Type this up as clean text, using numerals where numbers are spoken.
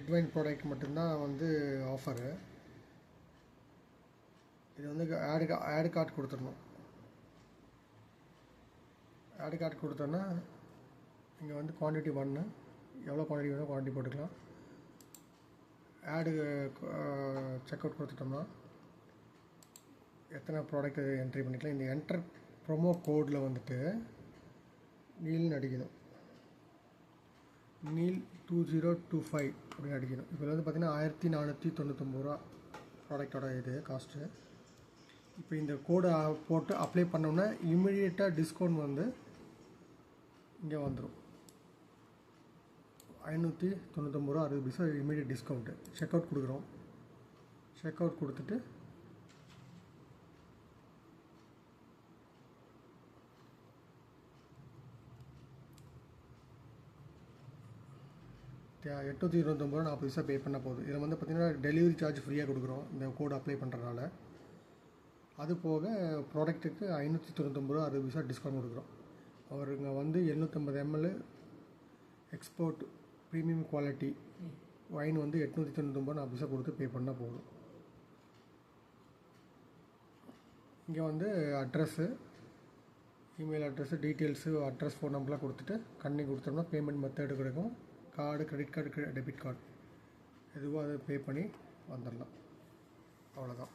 Red wine product மட்டும்தான் வந்து offer. இது வந்து ஆடு கார்டு கொடுத்துடணும். ஆடு கார்டு கொடுத்தோன்னா இங்கே வந்து குவான்டிட்டி 1 எவ்வளோ குவான்டிட்டி வேணும் குவான்டிட்டி போட்டுக்கலாம். ஆடு செக் அவுட் கொடுத்துட்டோம்னா எத்தனை ப்ராடக்ட் என்ட்ரி பண்ணிக்கலாம். இந்த என்டர் ப்ரோமோ கோடில் வந்துட்டு நீல்னு அடிக்கணும். நீல் 2025 அப்படின்னு அடிக்கணும். இப்போ வந்து பார்த்திங்கன்னா 1499 ரூபா ப்ராடக்டோட இது காஸ்ட்டு. இப்போ இந்த கோடை போட்டு அப்ளை பண்ணோன்னா இம்மிடியேட்டாக டிஸ்கவுண்ட் வந்து இங்கே வந்துடும். 599 ரூபா 60 பைசா இம்மிடியேட் டிஸ்கவுண்ட்டு. செக் அவுட் கொடுக்குறோம். செக் அவுட் கொடுத்துட்டு ₹829 40 பைசா பே பண்ணால் போதும். இதில் வந்து பார்த்திங்கன்னா டெலிவரி சார்ஜ் ஃப்ரீயாக கொடுக்குறோம் இந்த கோடு அப்ளை பண்ணுறதுனால. அது போக ப்ராடக்ட்டுக்கு ₹599 60 பைசா டிஸ்கவுண்ட் கொடுக்குறோம். அவருங்க வந்து 750 ml export premium quality wine வந்து ₹899 40 பைசா கொடுத்து பே பண்ணால் போதும். இங்கே வந்து address, email address, details, address, phone நம்பர்லாம் கொடுத்துட்டு கண்ணி கொடுத்தோம்னா பேமெண்ட் மெத்தடு கிடைக்கும். Card, credit card, debit card எதுவோ அதை பே பண்ணி வந்துடலாம். அவ்வளோதான்.